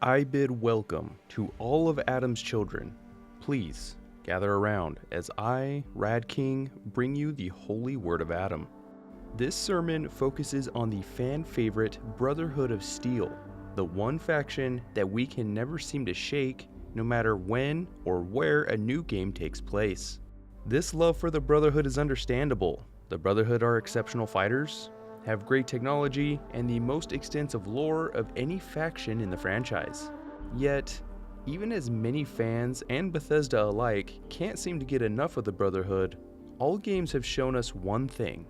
I bid welcome to all of Adam's children. Please gather around as I, Rad King, bring you the Holy Word of Adam. This sermon focuses on the fan favorite Brotherhood of Steel, the one faction that we can never seem to shake no matter when or where a new game takes place. This love for the Brotherhood is understandable. The Brotherhood are exceptional fighters, have great technology, and the most extensive lore of any faction in the franchise. Yet, even as many fans and Bethesda alike can't seem to get enough of the Brotherhood, all games have shown us one thing,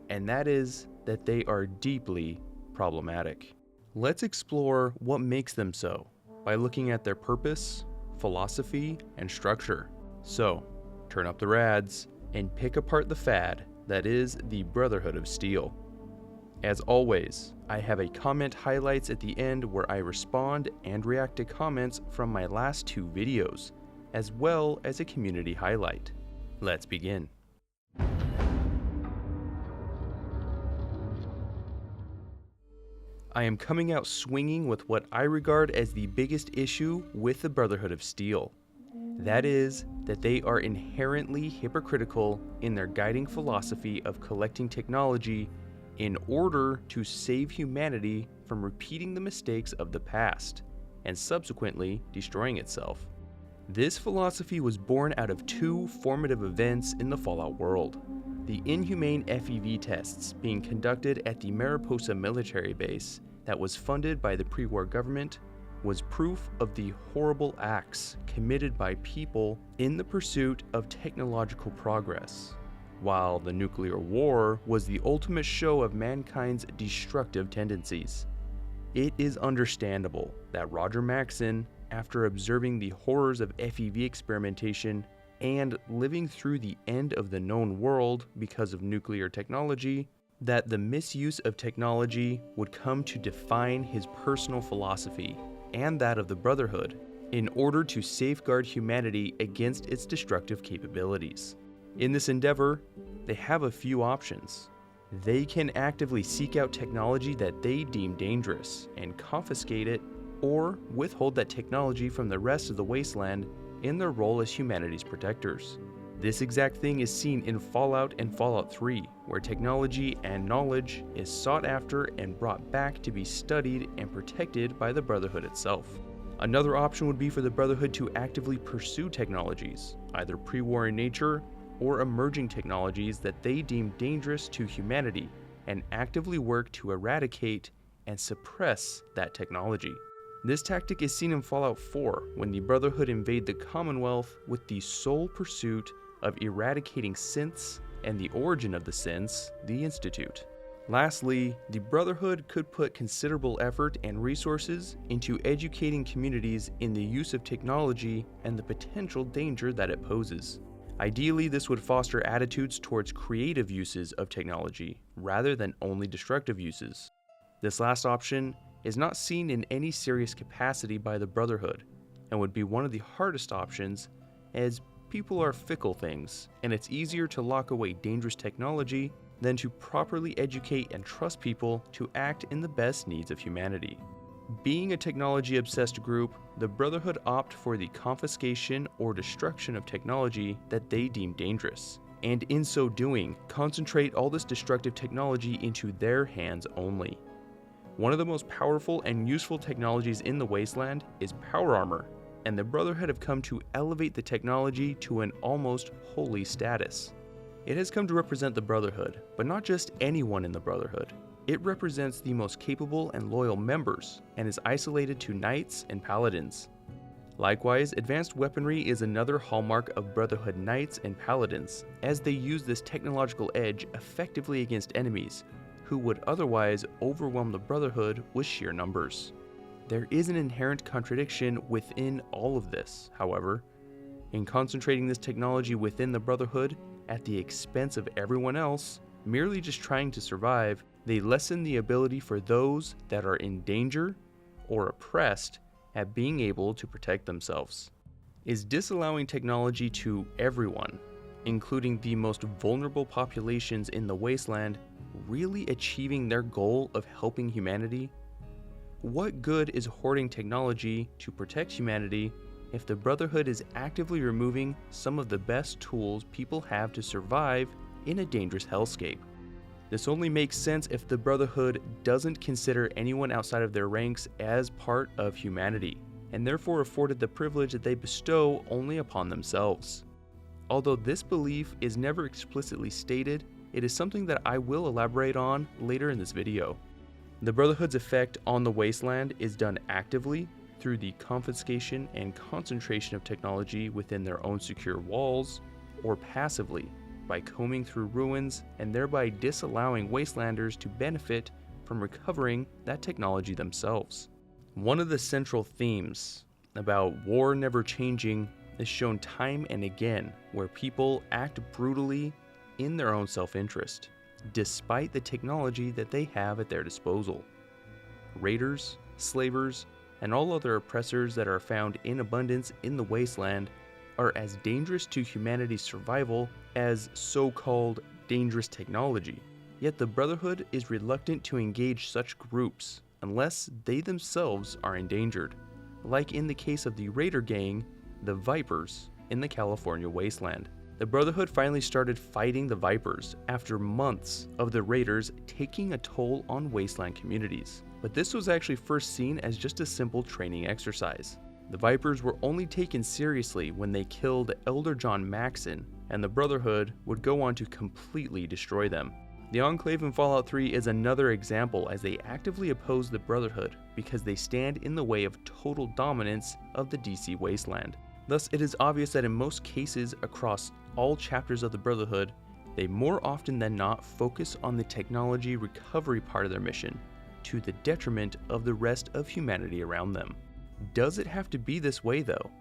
and that is that they are deeply problematic. Let's explore what makes them so by looking at their purpose, philosophy, and structure. So, turn up the rads and pick apart the fad that is the Brotherhood of Steel. As always, I have a comment highlights at the end where I respond and react to comments from my last two videos, as well as a community highlight. Let's begin. I am coming out swinging with what I regard as the biggest issue with the Brotherhood of Steel. That is, that they are inherently hypocritical in their guiding philosophy of collecting technology in order to save humanity from repeating the mistakes of the past, and subsequently destroying itself. This philosophy was born out of two formative events in the Fallout world. The inhumane FEV tests being conducted at the Mariposa military base that was funded by the pre-war government was proof of the horrible acts committed by people in the pursuit of technological progress, while the nuclear war was the ultimate show of mankind's destructive tendencies. It is understandable that Roger Maxson, after observing the horrors of FEV experimentation and living through the end of the known world because of nuclear technology, that the misuse of technology would come to define his personal philosophy and that of the Brotherhood in order to safeguard humanity against its destructive capabilities. In this endeavor, they have a few options. They can actively seek out technology that they deem dangerous and confiscate it, or withhold that technology from the rest of the wasteland in their role as humanity's protectors. This exact thing is seen in Fallout and Fallout 3, where technology and knowledge is sought after and brought back to be studied and protected by the Brotherhood itself. Another option would be for the Brotherhood to actively pursue technologies, either pre-war in nature or emerging technologies that they deem dangerous to humanity, and actively work to eradicate and suppress that technology. This tactic is seen in Fallout 4 when the Brotherhood invade the Commonwealth with the sole pursuit of eradicating synths and the origin of the synths, the Institute. Lastly, the Brotherhood could put considerable effort and resources into educating communities in the use of technology and the potential danger that it poses. Ideally, this would foster attitudes towards creative uses of technology rather than only destructive uses. This last option is not seen in any serious capacity by the Brotherhood and would be one of the hardest options, as people are fickle things and it's easier to lock away dangerous technology than to properly educate and trust people to act in the best needs of humanity. Being a technology-obsessed group, the Brotherhood opt for the confiscation or destruction of technology that they deem dangerous, and in so doing, concentrate all this destructive technology into their hands only. One of the most powerful and useful technologies in the Wasteland is power armor, and the Brotherhood have come to elevate the technology to an almost holy status. It has come to represent the Brotherhood, but not just anyone in the Brotherhood. It represents the most capable and loyal members, and is isolated to knights and paladins. Likewise, advanced weaponry is another hallmark of Brotherhood knights and paladins, as they use this technological edge effectively against enemies who would otherwise overwhelm the Brotherhood with sheer numbers. There is an inherent contradiction within all of this, however. In concentrating this technology within the Brotherhood at the expense of everyone else, merely just trying to survive, they lessen the ability for those that are in danger or oppressed at being able to protect themselves. Is disallowing technology to everyone, including the most vulnerable populations in the Wasteland, really achieving their goal of helping humanity? What good is hoarding technology to protect humanity if the Brotherhood is actively removing some of the best tools people have to survive in a dangerous hellscape? This only makes sense if the Brotherhood doesn't consider anyone outside of their ranks as part of humanity, and therefore afforded the privilege that they bestow only upon themselves. Although this belief is never explicitly stated, it is something that I will elaborate on later in this video. The Brotherhood's effect on the wasteland is done actively through the confiscation and concentration of technology within their own secure walls, or passively by combing through ruins and thereby disallowing wastelanders to benefit from recovering that technology themselves. One of the central themes about war never changing is shown time and again, where people act brutally in their own self-interest, despite the technology that they have at their disposal. Raiders, slavers, and all other oppressors that are found in abundance in the wasteland are as dangerous to humanity's survival as so-called dangerous technology. Yet the Brotherhood is reluctant to engage such groups unless they themselves are endangered, like in the case of the Raider gang, the Vipers, in the California wasteland. The Brotherhood finally started fighting the Vipers after months of the Raiders taking a toll on wasteland communities. But this was actually first seen as just a simple training exercise. The Vipers were only taken seriously when they killed Elder John Maxson, and the Brotherhood would go on to completely destroy them. The Enclave in Fallout 3 is another example, as they actively oppose the Brotherhood because they stand in the way of total dominance of the DC wasteland. Thus, it is obvious that in most cases across all chapters of the Brotherhood, they more often than not focus on the technology recovery part of their mission, to the detriment of the rest of humanity around them. Does it have to be this way though?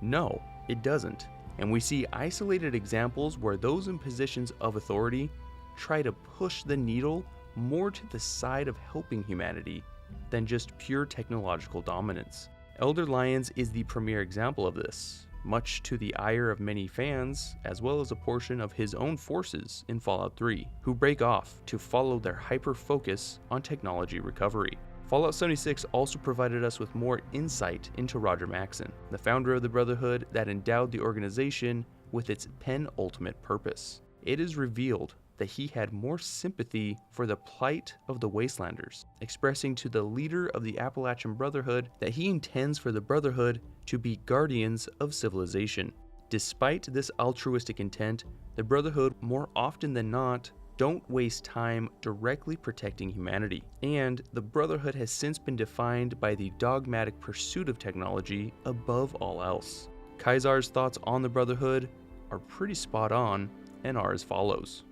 No, it doesn't. And we see isolated examples where those in positions of authority try to push the needle more to the side of helping humanity than just pure technological dominance. Elder Lyons is the premier example of this, much to the ire of many fans, as well as a portion of his own forces in Fallout 3, who break off to follow their hyper-focus on technology recovery. Fallout 76 also provided us with more insight into Roger Maxson, the founder of the Brotherhood that endowed the organization with its penultimate purpose. It is revealed that he had more sympathy for the plight of the Wastelanders, expressing to the leader of the Appalachian Brotherhood that he intends for the Brotherhood to be guardians of civilization. Despite this altruistic intent, the Brotherhood more often than not don't waste time directly protecting humanity, and the Brotherhood has since been defined by the dogmatic pursuit of technology above all else. Kaisar's thoughts on the Brotherhood are pretty spot on and are as follows.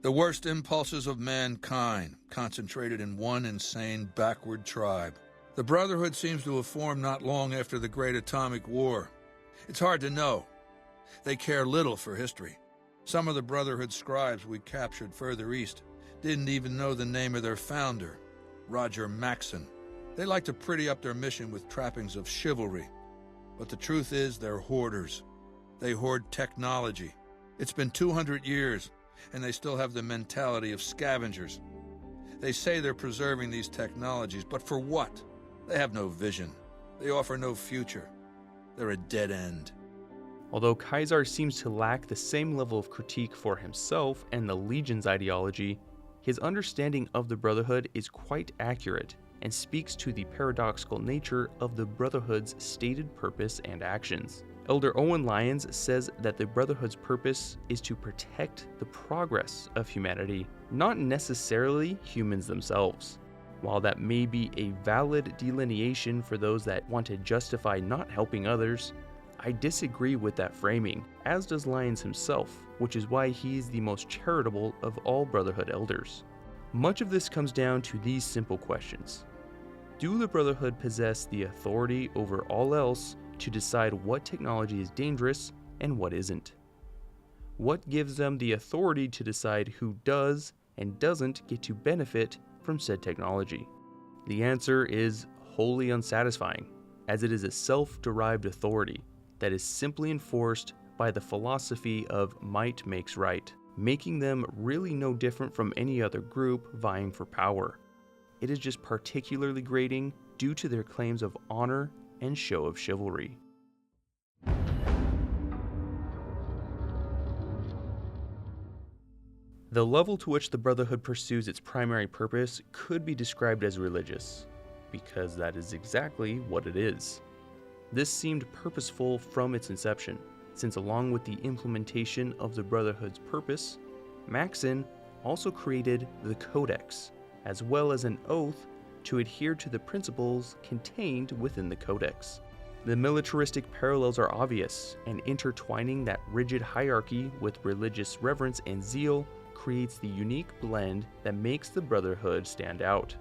The worst impulses of mankind concentrated in one insane backward tribe. The Brotherhood seems to have formed not long after the Great Atomic War. It's hard to know. They care little for history. Some of the Brotherhood scribes we captured further east didn't even know the name of their founder, Roger Maxson. They like to pretty up their mission with trappings of chivalry. But the truth is they're hoarders. They hoard technology. It's been 200 years, and they still have the mentality of scavengers. They say they're preserving these technologies, but for what? They have no vision. They offer no future. They're a dead end. Although Kaisar seems to lack the same level of critique for himself and the Legion's ideology, his understanding of the Brotherhood is quite accurate and speaks to the paradoxical nature of the Brotherhood's stated purpose and actions. Elder Owen Lyons says that the Brotherhood's purpose is to protect the progress of humanity, not necessarily humans themselves. While that may be a valid delineation for those that want to justify not helping others, I disagree with that framing, as does Lyons himself, which is why he is the most charitable of all Brotherhood elders. Much of this comes down to these simple questions. Do the Brotherhood possess the authority over all else to decide what technology is dangerous and what isn't? What gives them the authority to decide who does and doesn't get to benefit from said technology? The answer is wholly unsatisfying, as it is a self-derived authority that is simply enforced by the philosophy of might makes right, making them really no different from any other group vying for power. it is just particularly grating due to their claims of honor and show of chivalry. The level to which the Brotherhood pursues its primary purpose could be described as religious, because that is exactly what it is. This seemed purposeful from its inception, since along with the implementation of the Brotherhood's purpose, Maxon also created the Codex, as well as an oath to adhere to the principles contained within the Codex. The militaristic parallels are obvious, and intertwining that rigid hierarchy with religious reverence and zeal creates the unique blend that makes the Brotherhood stand out.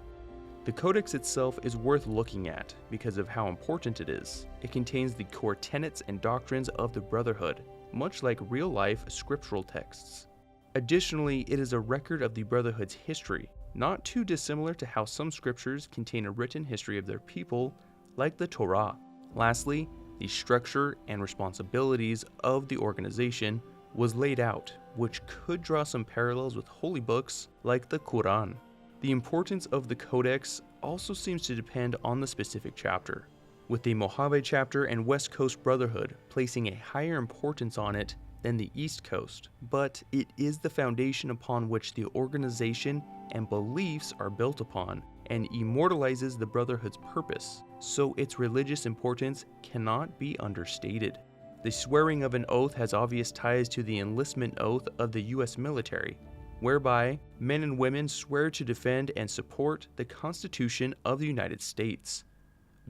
The Codex itself is worth looking at because of how important it is. It contains the core tenets and doctrines of the Brotherhood, much like real-life scriptural texts. Additionally, it is a record of the Brotherhood's history, not too dissimilar to how some scriptures contain a written history of their people, like the Torah. Lastly, the structure and responsibilities of the organization was laid out, which could draw some parallels with holy books like the Quran. The importance of the Codex also seems to depend on the specific chapter, with the Mojave chapter and West Coast Brotherhood placing a higher importance on it than the East Coast, but it is the foundation upon which the organization and beliefs are built upon, and immortalizes the Brotherhood's purpose, so its religious importance cannot be understated. The swearing of an oath has obvious ties to the enlistment oath of the U.S. military, whereby men and women swear to defend and support the Constitution of the United States.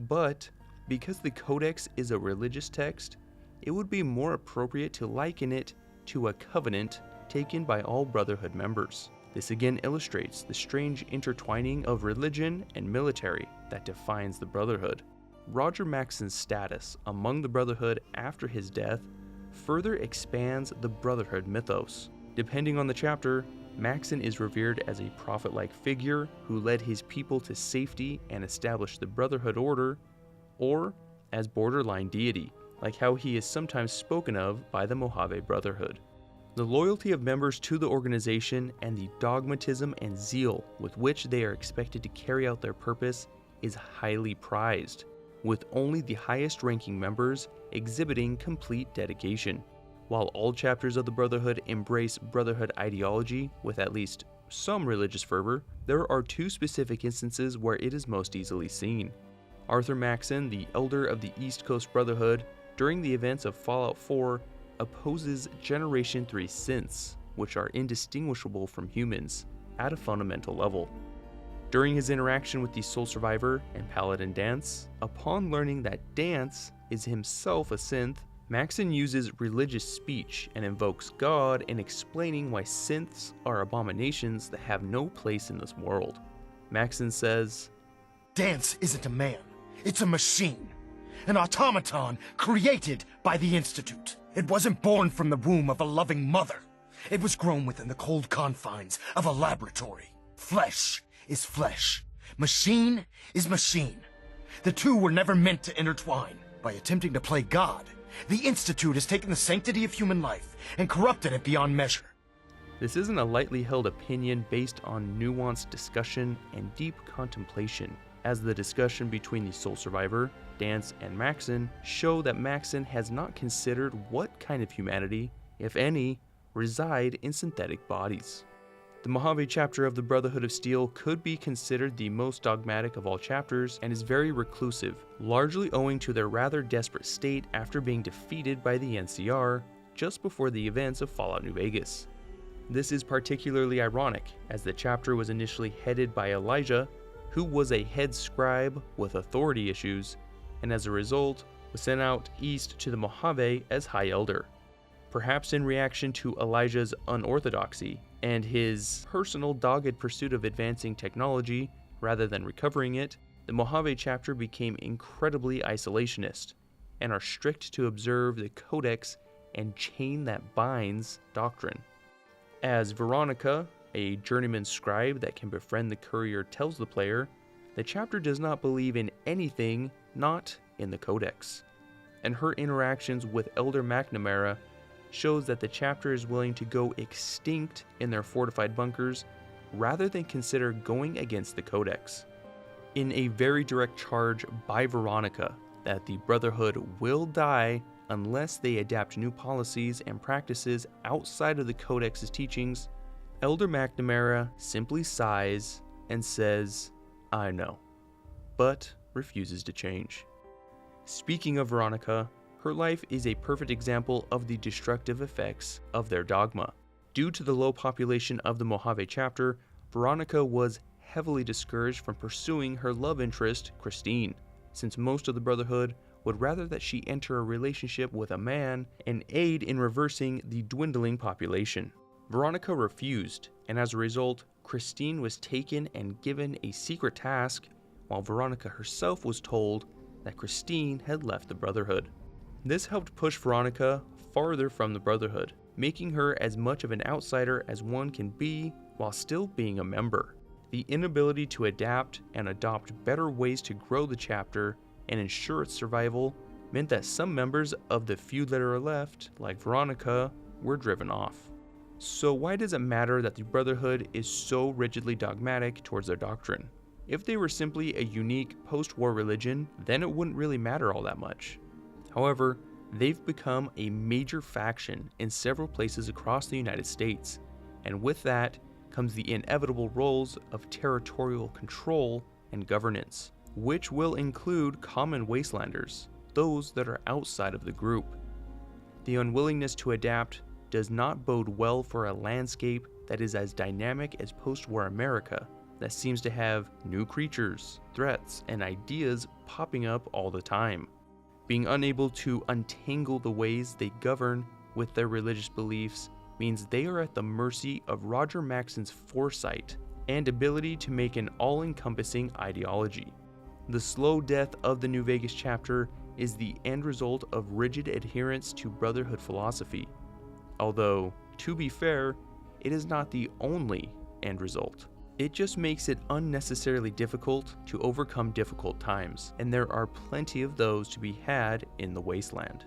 But because the Codex is a religious text, it would be more appropriate to liken it to a covenant taken by all Brotherhood members. This again illustrates the strange intertwining of religion and military that defines the Brotherhood. Roger Maxon's status among the Brotherhood after his death further expands the Brotherhood mythos. Depending on the chapter, Maxon is revered as a prophet-like figure who led his people to safety and established the Brotherhood order, or as borderline deity, like how he is sometimes spoken of by the Mojave Brotherhood. The loyalty of members to the organization and the dogmatism and zeal with which they are expected to carry out their purpose is highly prized, with only the highest-ranking members exhibiting complete dedication. While all chapters of the Brotherhood embrace Brotherhood ideology with at least some religious fervor, there are two specific instances where it is most easily seen. Arthur Maxon, the elder of the East Coast Brotherhood, during the events of Fallout 4, opposes Generation 3 synths, which are indistinguishable from humans, at a fundamental level. During his interaction with the Soul Survivor and Paladin Dance, upon learning that Dance is himself a synth, Maxon uses religious speech and invokes God in explaining why synths are abominations that have no place in this world. Maxon says, "Dance isn't a man, it's a machine. An automaton created by the Institute. It wasn't born from the womb of a loving mother. It was grown within the cold confines of a laboratory. Flesh is flesh. Machine is machine. The two were never meant to intertwine. By attempting to play God, the Institute has taken the sanctity of human life and corrupted it beyond measure." This isn't a lightly held opinion based on nuanced discussion and deep contemplation, as the discussion between the Soul Survivor, Dance, and Maxon show that Maxon has not considered what kind of humanity, if any, reside in synthetic bodies. The Mojave chapter of the Brotherhood of Steel could be considered the most dogmatic of all chapters and is very reclusive, largely owing to their rather desperate state after being defeated by the NCR just before the events of Fallout New Vegas. This is particularly ironic, as the chapter was initially headed by Elijah, who was a head scribe with authority issues, and as a result was sent out east to the Mojave as High Elder. Perhaps in reaction to Elijah's unorthodoxy and his personal dogged pursuit of advancing technology rather than recovering it, the Mojave chapter became incredibly isolationist and are strict to observe the Codex and chain that binds doctrine. As Veronica, a journeyman scribe that can befriend the courier, tells the player, the chapter does not believe in anything not in the Codex, and her interactions with Elder McNamara shows that the chapter is willing to go extinct in their fortified bunkers rather than consider going against the Codex. In a very direct charge by Veronica that the Brotherhood will die unless they adapt new policies and practices outside of the Codex's teachings, Elder McNamara simply sighs and says, "I know," but refuses to change. Speaking of Veronica, her life is a perfect example of the destructive effects of their dogma. Due to the low population of the Mojave chapter, Veronica was heavily discouraged from pursuing her love interest, Christine, since most of the Brotherhood would rather that she enter a relationship with a man and aid in reversing the dwindling population. Veronica refused, and as a result, Christine was taken and given a secret task, while Veronica herself was told that Christine had left the Brotherhood. This helped push Veronica farther from the Brotherhood, making her as much of an outsider as one can be while still being a member. The inability to adapt and adopt better ways to grow the chapter and ensure its survival meant that some members of the few that are left, like Veronica, were driven off. So why does it matter that the Brotherhood is so rigidly dogmatic towards their doctrine? If they were simply a unique post-war religion, then it wouldn't really matter all that much. However, they've become a major faction in several places across the United States, and with that comes the inevitable roles of territorial control and governance, which will include common wastelanders, those that are outside of the group. The unwillingness to adapt does not bode well for a landscape that is as dynamic as post-war America, that seems to have new creatures, threats, and ideas popping up all the time. Being unable to untangle the ways they govern with their religious beliefs means they are at the mercy of Roger Maxon's foresight and ability to make an all-encompassing ideology. The slow death of the New Vegas chapter is the end result of rigid adherence to Brotherhood philosophy, although, to be fair, it is not the only end result. It just makes it unnecessarily difficult to overcome difficult times, and there are plenty of those to be had in the wasteland.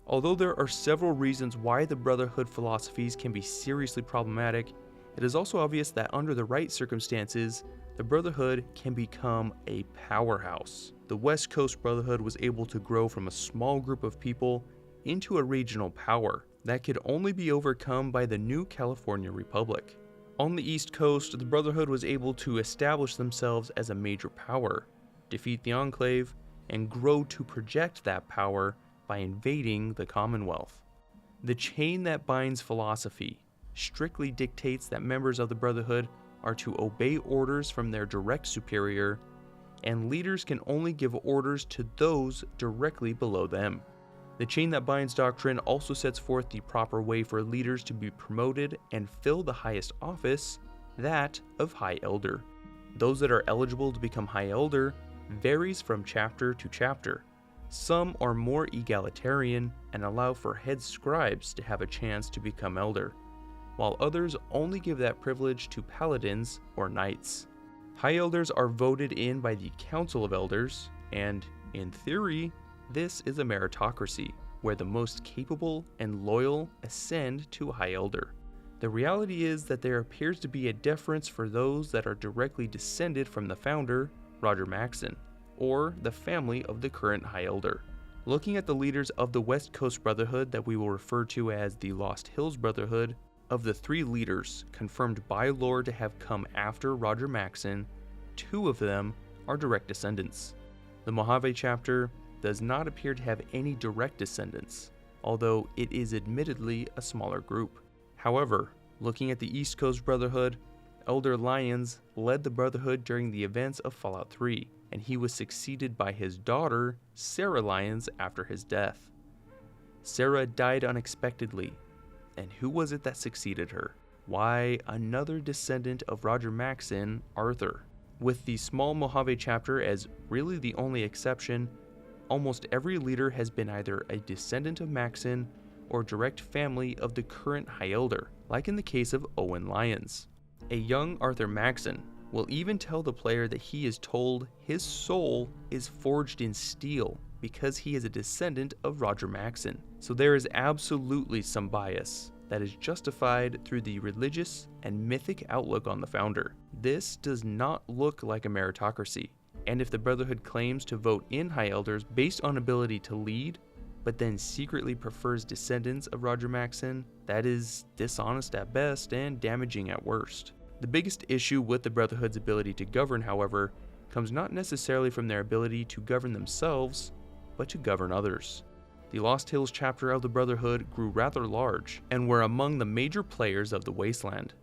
Although there are several reasons why the Brotherhood philosophies can be seriously problematic, it is also obvious that under the right circumstances, the Brotherhood can become a powerhouse. The West Coast Brotherhood was able to grow from a small group of people into a regional power that could only be overcome by the new California Republic. On the East Coast, the Brotherhood was able to establish themselves as a major power, defeat the Enclave, and grow to project that power by invading the Commonwealth. The chain that binds philosophy strictly dictates that members of the Brotherhood are to obey orders from their direct superior, and leaders can only give orders to those directly below them. The chain that binds doctrine also sets forth the proper way for leaders to be promoted and fill the highest office, that of High Elder. Those that are eligible to become High Elder varies from chapter to chapter. Some are more egalitarian and allow for head scribes to have a chance to become Elder, while others only give that privilege to paladins or knights. High Elders are voted in by the Council of Elders, and, in theory, this is a meritocracy, where the most capable and loyal ascend to High Elder. The reality is that there appears to be a deference for those that are directly descended from the founder, Roger Maxon, or the family of the current High Elder. Looking at the leaders of the West Coast Brotherhood that we will refer to as the Lost Hills Brotherhood, of the 3 leaders confirmed by lore to have come after Roger Maxon, 2 of them are direct descendants. The Mojave chapter does not appear to have any direct descendants, although it is admittedly a smaller group. However, looking at the East Coast Brotherhood, Elder Lyons led the Brotherhood during the events of Fallout 3, and he was succeeded by his daughter, Sarah Lyons, after his death. Sarah died unexpectedly, and who was it that succeeded her? Why, another descendant of Roger Maxon, Arthur. With the small Mojave chapter as really the only exception, almost every leader has been either a descendant of Maxon or direct family of the current High Elder, like in the case of Owen Lyons. A young Arthur Maxon will even tell the player that he is told his soul is forged in steel, because he is a descendant of Roger Maxon. So there is absolutely some bias that is justified through the religious and mythic outlook on the founder. This does not look like a meritocracy, and if the Brotherhood claims to vote in High Elders based on ability to lead, but then secretly prefers descendants of Roger Maxon, that is dishonest at best and damaging at worst. The biggest issue with the Brotherhood's ability to govern, however, comes not necessarily from their ability to govern themselves, but to govern others. The Lost Hills chapter of the Brotherhood grew rather large and were among the major players of the Wasteland.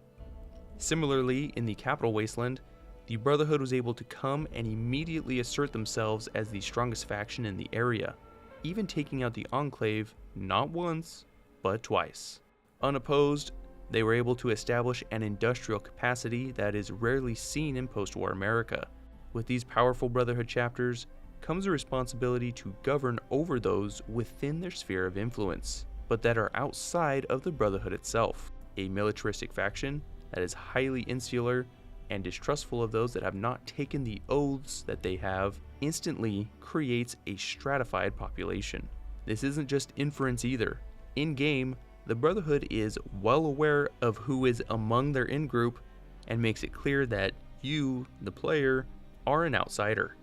Similarly, in the Capital Wasteland, the Brotherhood was able to come and immediately assert themselves as the strongest faction in the area, even taking out the Enclave not once, but twice. Unopposed, they were able to establish an industrial capacity that is rarely seen in post-war America. With these powerful Brotherhood chapters comes a responsibility to govern over those within their sphere of influence, but that are outside of the Brotherhood itself. A militaristic faction that is highly insular and distrustful of those that have not taken the oaths that they have instantly creates a stratified population. This isn't just inference either. In-game, the Brotherhood is well aware of who is among their in-group and makes it clear that you, the player, are an outsider.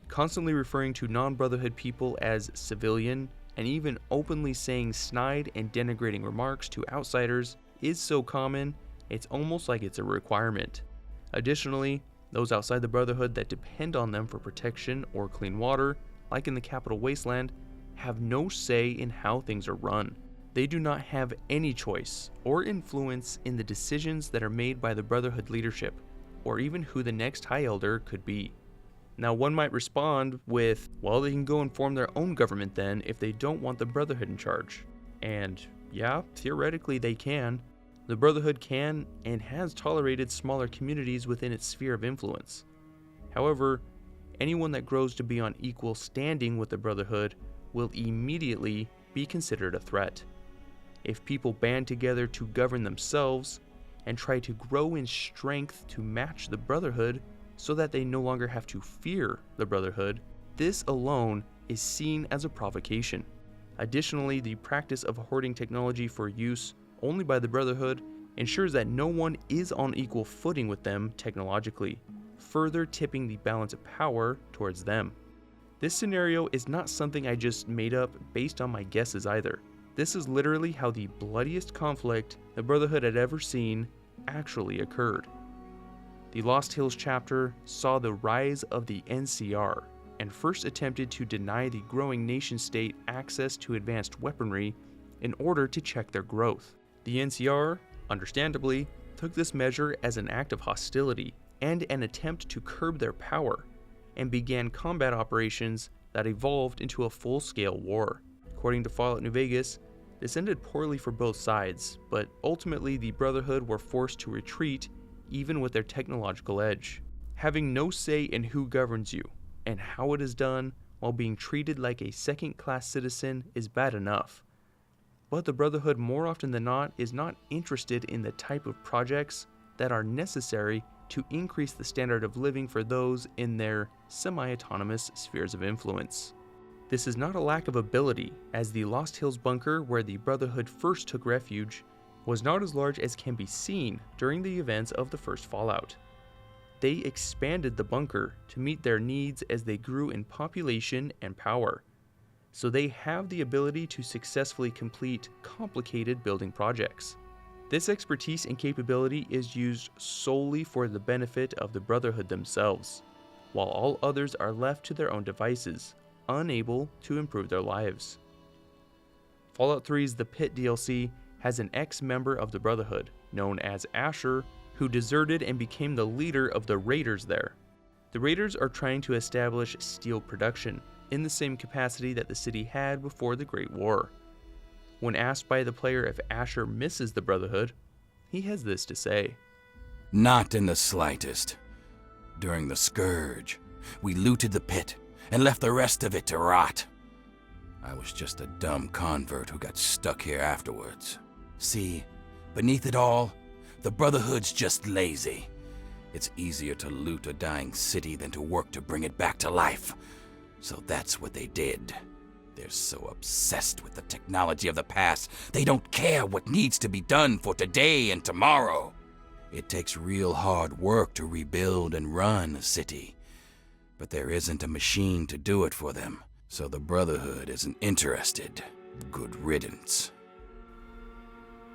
Constantly referring to non-Brotherhood people as civilian and even openly saying snide and denigrating remarks to outsiders is so common, it's almost like it's a requirement. Additionally, those outside the Brotherhood that depend on them for protection or clean water, like in the Capital Wasteland, have no say in how things are run. They do not have any choice or influence in the decisions that are made by the Brotherhood leadership, or even who the next High Elder could be. Now, one might respond with, well, they can go and form their own government then if they don't want the Brotherhood in charge. And yeah, theoretically they can. The Brotherhood can and has tolerated smaller communities within its sphere of influence. However, anyone that grows to be on equal standing with the Brotherhood will immediately be considered a threat. If people band together to govern themselves and try to grow in strength to match the Brotherhood so that they no longer have to fear the Brotherhood, this alone is seen as a provocation. Additionally, the practice of hoarding technology for use only by the Brotherhood ensures that no one is on equal footing with them technologically, further tipping the balance of power towards them. This scenario is not something I just made up based on my guesses either. This is literally how the bloodiest conflict the Brotherhood had ever seen actually occurred. The Lost Hills chapter saw the rise of the NCR and first attempted to deny the growing nation-state access to advanced weaponry in order to check their growth. The NCR, understandably, took this measure as an act of hostility and an attempt to curb their power, and began combat operations that evolved into a full-scale war. According to Fallout New Vegas, this ended poorly for both sides, but ultimately the Brotherhood were forced to retreat even with their technological edge. Having no say in who governs you and how it is done while being treated like a second-class citizen is bad enough. But the Brotherhood more often than not is not interested in the type of projects that are necessary to increase the standard of living for those in their semi-autonomous spheres of influence. This is not a lack of ability, as the Lost Hills bunker where the Brotherhood first took refuge was not as large as can be seen during the events of the first Fallout. They expanded the bunker to meet their needs as they grew in population and power, so they have the ability to successfully complete complicated building projects. This expertise and capability is used solely for the benefit of the Brotherhood themselves, while all others are left to their own devices, unable to improve their lives. Fallout 3's The Pit DLC has an ex-member of the Brotherhood, known as Asher, who deserted and became the leader of the Raiders there. The Raiders are trying to establish steel production, in the same capacity that the city had before the Great War. When asked by the player if Asher misses the Brotherhood, he has this to say. Not in the slightest. During the Scourge, we looted the pit and left the rest of it to rot. I was just a dumb convert who got stuck here afterwards. See, beneath it all, the Brotherhood's just lazy. It's easier to loot a dying city than to work to bring it back to life. So that's what they did. They're so obsessed with the technology of the past, they don't care what needs to be done for today and tomorrow. It takes real hard work to rebuild and run a city, but there isn't a machine to do it for them, so the Brotherhood isn't interested. Good riddance.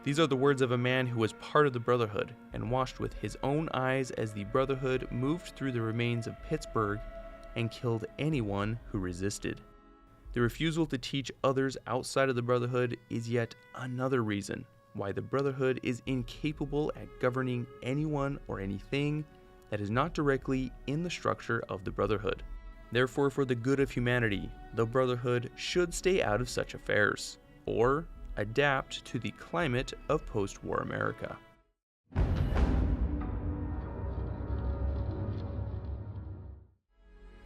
These are the words of a man who was part of the Brotherhood and watched with his own eyes as the Brotherhood moved through the remains of Pittsburgh and killed anyone who resisted. The refusal to teach others outside of the Brotherhood is yet another reason why the Brotherhood is incapable at governing anyone or anything that is not directly in the structure of the Brotherhood. Therefore, for the good of humanity, the Brotherhood should stay out of such affairs, or adapt to the climate of post-war America.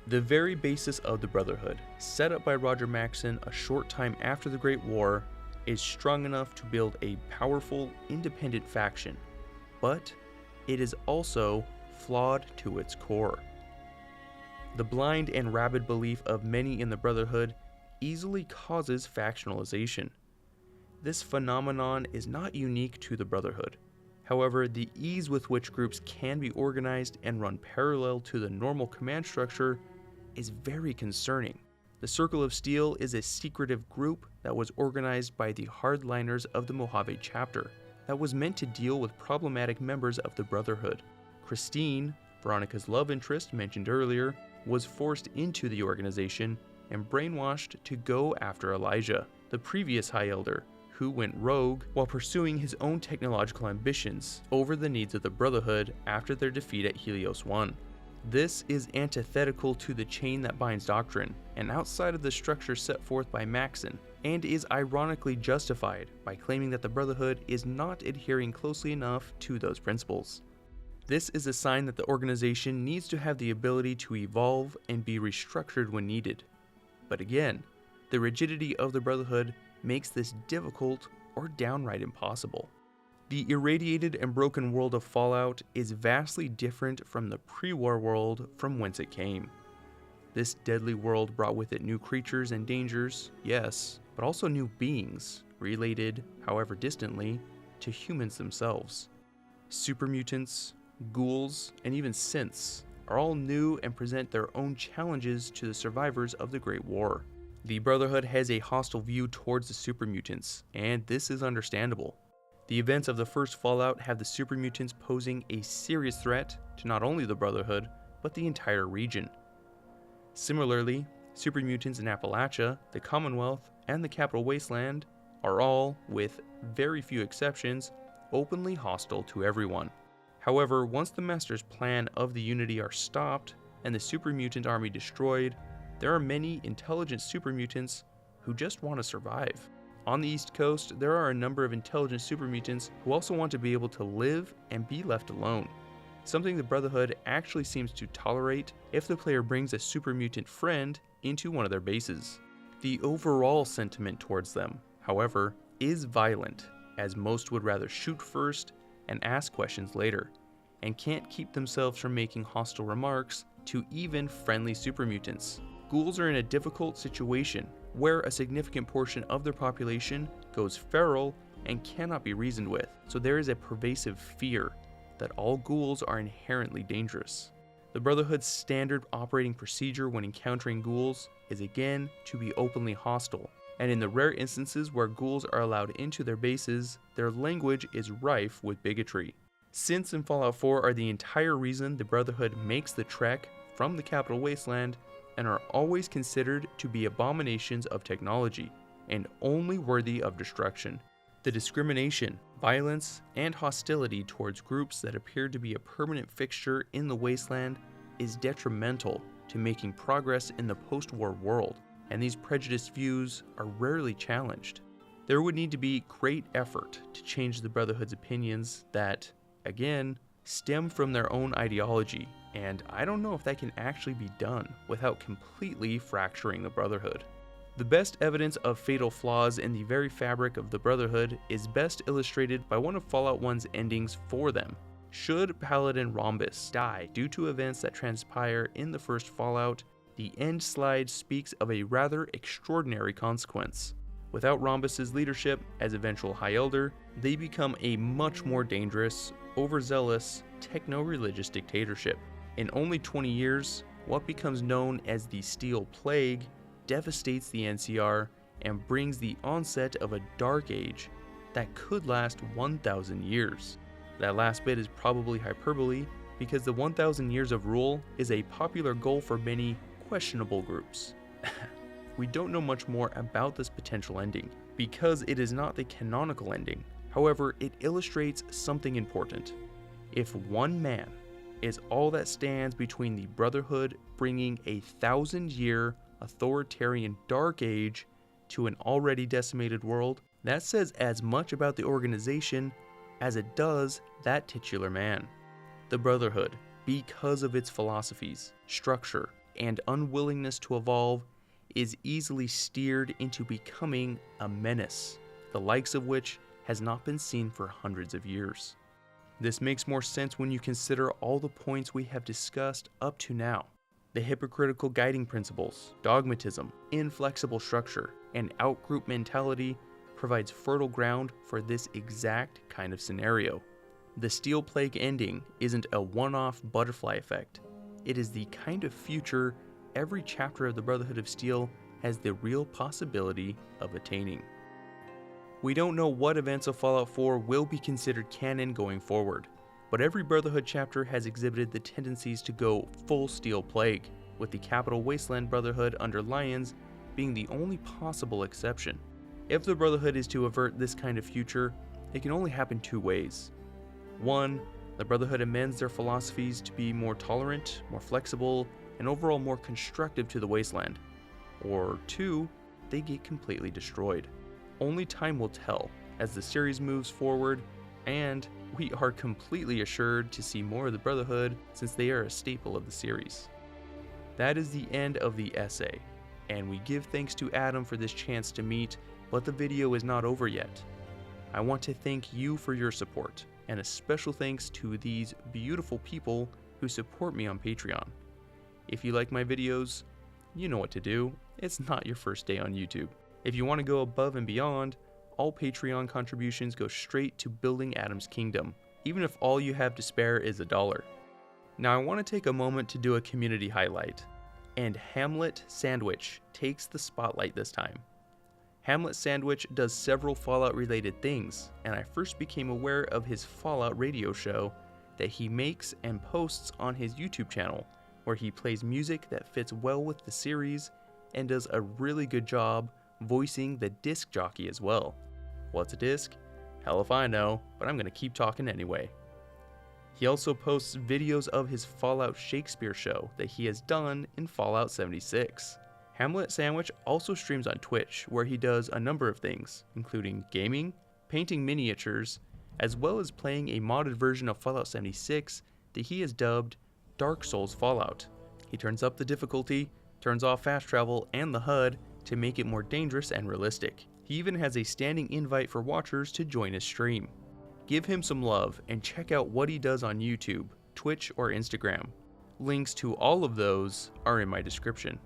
The very basis of the Brotherhood, set up by Roger Maxson a short time after the Great War, is strong enough to build a powerful, independent faction, but it is also flawed to its core. The blind and rabid belief of many in the Brotherhood easily causes factionalization. This phenomenon is not unique to the Brotherhood. However, the ease with which groups can be organized and run parallel to the normal command structure is very concerning. The Circle of Steel is a secretive group that was organized by the hardliners of the Mojave chapter that was meant to deal with problematic members of the Brotherhood. Christine, Veronica's love interest mentioned earlier, was forced into the organization and brainwashed to go after Elijah, the previous High Elder, who went rogue while pursuing his own technological ambitions over the needs of the Brotherhood after their defeat at Helios 1. This is antithetical to the chain that binds doctrine, and outside of the structure set forth by Maxson, and is ironically justified by claiming that the Brotherhood is not adhering closely enough to those principles. This is a sign that the organization needs to have the ability to evolve and be restructured when needed. But again, the rigidity of the Brotherhood makes this difficult or downright impossible. The irradiated and broken world of Fallout is vastly different from the pre-war world from whence it came. This deadly world brought with it new creatures and dangers, yes, but also new beings, related, however distantly, to humans themselves. Super mutants, ghouls, and even synths are all new and present their own challenges to the survivors of the Great War. The Brotherhood has a hostile view towards the super mutants, and this is understandable. The events of the first Fallout have the super mutants posing a serious threat to not only the Brotherhood, but the entire region. Similarly, super mutants in Appalachia, the Commonwealth, and the Capital Wasteland are all, with very few exceptions, openly hostile to everyone. However, once the Master's plan of the Unity are stopped and the super mutant army destroyed, there are many intelligent super mutants who just want to survive. On the East Coast, there are a number of intelligent super mutants who also want to be able to live and be left alone, something the Brotherhood actually seems to tolerate if the player brings a super mutant friend into one of their bases. The overall sentiment towards them, however, is violent, as most would rather shoot first and ask questions later, and can't keep themselves from making hostile remarks to even friendly super mutants. Ghouls are in a difficult situation where a significant portion of their population goes feral and cannot be reasoned with, so there is a pervasive fear that all ghouls are inherently dangerous. The Brotherhood's standard operating procedure when encountering ghouls is again to be openly hostile, and in the rare instances where ghouls are allowed into their bases, their language is rife with bigotry. Synths in Fallout 4 are the entire reason the Brotherhood makes the trek from the Capital Wasteland and are always considered to be abominations of technology and only worthy of destruction. The discrimination, violence, and hostility towards groups that appear to be a permanent fixture in the Wasteland is detrimental to making progress in the post-war world, and these prejudiced views are rarely challenged. There would need to be great effort to change the Brotherhood's opinions that, again, stem from their own ideology, and I don't know if that can actually be done without completely fracturing the Brotherhood. The best evidence of fatal flaws in the very fabric of the Brotherhood is best illustrated by one of Fallout 1's endings for them. Should Paladin Rhombus die due to events that transpire in the first Fallout, The end slide speaks of a rather extraordinary consequence. Without Rhombus's leadership as eventual High Elder, they become a much more dangerous, overzealous, techno-religious dictatorship. In only 20 years, what becomes known as the Steel Plague devastates the NCR and brings the onset of a dark age that could last 1,000 years. That last bit is probably hyperbole, because the 1,000 years of rule is a popular goal for many questionable groups. We don't know much more about this potential ending, because it is not the canonical ending. However, it illustrates something important. If one man is all that stands between the Brotherhood bringing a 1,000-year authoritarian dark age to an already decimated world, that says as much about the organization as it does that titular man. The Brotherhood, because of its philosophies, structure, and unwillingness to evolve, is easily steered into becoming a menace, the likes of which has not been seen for hundreds of years. This makes more sense when you consider all the points we have discussed up to now. The hypocritical guiding principles, dogmatism, inflexible structure, and outgroup mentality provides fertile ground for this exact kind of scenario. The Steel Plague ending isn't a one-off butterfly effect. It is the kind of future every chapter of the Brotherhood of Steel has the real possibility of attaining. We don't know what events of Fallout 4 will be considered canon going forward, but every Brotherhood chapter has exhibited the tendencies to go full Steel Plague, with the Capital Wasteland Brotherhood under Lions being the only possible exception. If the Brotherhood is to avert this kind of future, it can only happen two ways. One, the Brotherhood amends their philosophies to be more tolerant, more flexible, and overall more constructive to the Wasteland. Or two, they get completely destroyed. Only time will tell as the series moves forward, and we are completely assured to see more of the Brotherhood since they are a staple of the series. That is the end of the essay, and we give thanks to Adam for this chance to meet, but the video is not over yet. I want to thank you for your support, and a special thanks to these beautiful people who support me on Patreon. If you like my videos, you know what to do. It's not your first day on YouTube. If you want to go above and beyond, all Patreon contributions go straight to building Adam's kingdom, even if all you have to spare is $1. Now I want to take a moment to do a community highlight, and HamletSandwhich takes the spotlight this time. HamletSandwhich does several Fallout related things, and I first became aware of his Fallout radio show that he makes and posts on his YouTube channel, where he plays music that fits well with the series and does a really good job voicing the disc jockey as well. What's a disc? Hell if I know, but I'm gonna keep talking anyway. He also posts videos of his Fallout Shakespeare show that he has done in Fallout 76. HamletSandwhich also streams on Twitch, where he does a number of things, including gaming, painting miniatures, as well as playing a modded version of Fallout 76 that he has dubbed Dark Souls Fallout. He turns up the difficulty, turns off fast travel and the HUD to make it more dangerous and realistic. He even has a standing invite for watchers to join his stream. Give him some love and check out what he does on YouTube, Twitch, or Instagram. Links to all of those are in my description.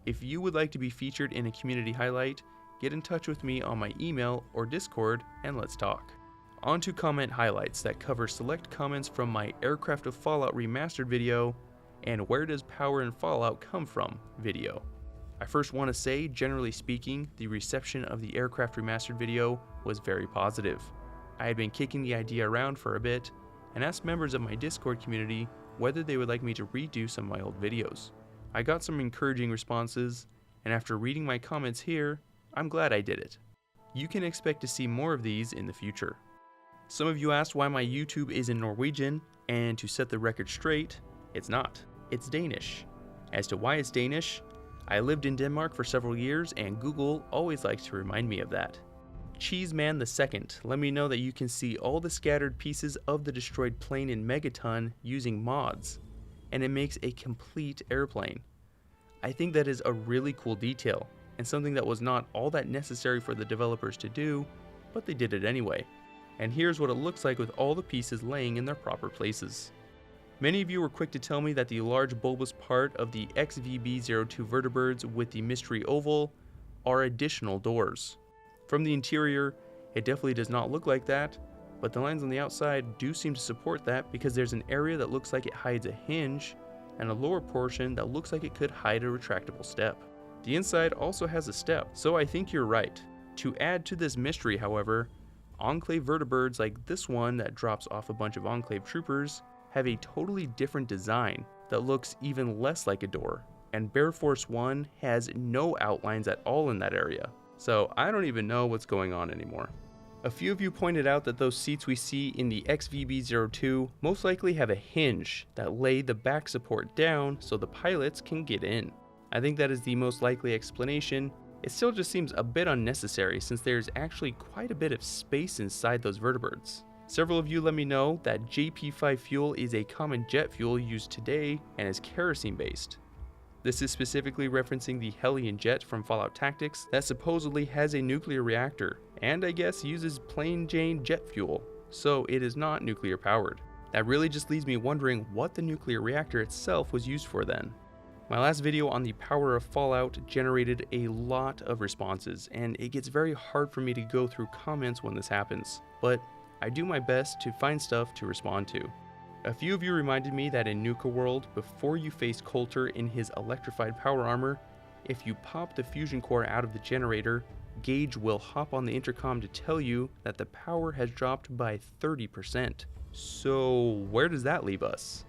If you would like to be featured in a community highlight, get in touch with me on my email or Discord and let's talk. On to comment highlights that cover select comments from my Aircraft of Fallout Remastered video and Where Does Power in Fallout Come From video. I first want to say, generally speaking, the reception of the Aircraft Remastered video was very positive. I had been kicking the idea around for a bit and asked members of my Discord community whether they would like me to redo some of my old videos. I got some encouraging responses, and after reading my comments here, I'm glad I did it. You can expect to see more of these in the future. Some of you asked why my YouTube is in Norwegian, and to set the record straight, it's not. It's Danish. As to why it's Danish, I lived in Denmark for several years, and Google always likes to remind me of that. Cheeseman II, let me know that you can see all the scattered pieces of the destroyed plane in Megaton using mods, and it makes a complete airplane. I think that is a really cool detail, and something that was not all that necessary for the developers to do, but they did it anyway. And here's what it looks like with all the pieces laying in their proper places. Many of you were quick to tell me that the large bulbous part of the XVB-02 vertibirds with the mystery oval are additional doors. From the interior, it definitely does not look like that, but the lines on the outside do seem to support that because there's an area that looks like it hides a hinge and a lower portion that looks like it could hide a retractable step. The inside also has a step, so I think you're right. To add to this mystery, however, Enclave vertibirds like this one that drops off a bunch of Enclave troopers have a totally different design that looks even less like a door, and Bear Force 1 has no outlines at all in that area, so I don't even know what's going on anymore. A few of you pointed out that those seats we see in the XVB-02 most likely have a hinge that lay the back support down so the pilots can get in. I think that is the most likely explanation. It still just seems a bit unnecessary since there's actually quite a bit of space inside those vertibirds. Several of you let me know that JP5 fuel is a common jet fuel used today and is kerosene based. This is specifically referencing the Hellion jet from Fallout Tactics that supposedly has a nuclear reactor and I guess uses plain Jane jet fuel, so it is not nuclear powered. That really just leaves me wondering what the nuclear reactor itself was used for then. My last video on the power of Fallout generated a lot of responses and it gets very hard for me to go through comments when this happens, but I do my best to find stuff to respond to. A few of you reminded me that in Nuka World, before you face Coulter in his electrified power armor, if you pop the fusion core out of the generator, Gage will hop on the intercom to tell you that the power has dropped by 30%. So where does that leave us?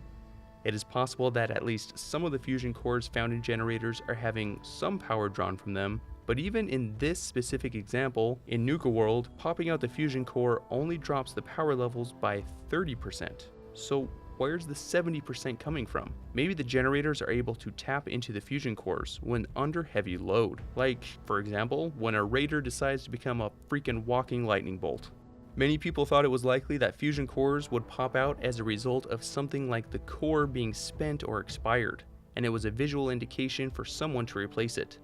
It is possible that at least some of the fusion cores found in generators are having some power drawn from them, but even in this specific example, in Nuka World, popping out the fusion core only drops the power levels by 30%. So where's the 70% coming from? Maybe the generators are able to tap into the fusion cores when under heavy load. Like, for example, when a raider decides to become a freaking walking lightning bolt. Many people thought it was likely that fusion cores would pop out as a result of something like the core being spent or expired, and it was a visual indication for someone to replace it.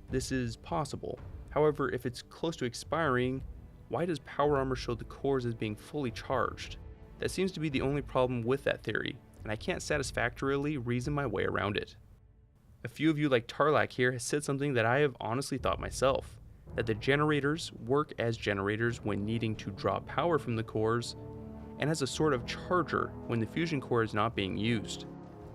This is possible. However, if it's close to expiring, why does power armor show the cores as being fully charged? That seems to be the only problem with that theory, and I can't satisfactorily reason my way around it. A few of you like Tarlac here has said something that I have honestly thought myself, that the generators work as generators when needing to draw power from the cores, and as a sort of charger when the fusion core is not being used.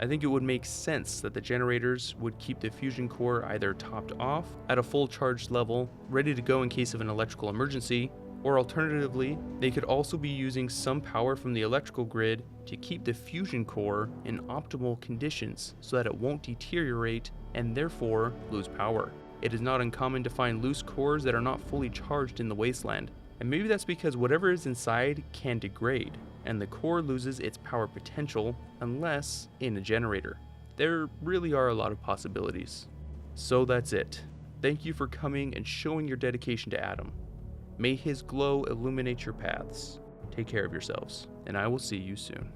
I think it would make sense that the generators would keep the fusion core either topped off at a full charged level, ready to go in case of an electrical emergency, or alternatively, they could also be using some power from the electrical grid to keep the fusion core in optimal conditions so that it won't deteriorate and therefore lose power. It is not uncommon to find loose cores that are not fully charged in the wasteland, and maybe that's because whatever is inside can degrade, and the core loses its power potential unless in a generator. There really are a lot of possibilities. So that's it. Thank you for coming and showing your dedication to Adam. May his glow illuminate your paths. Take care of yourselves, and I will see you soon.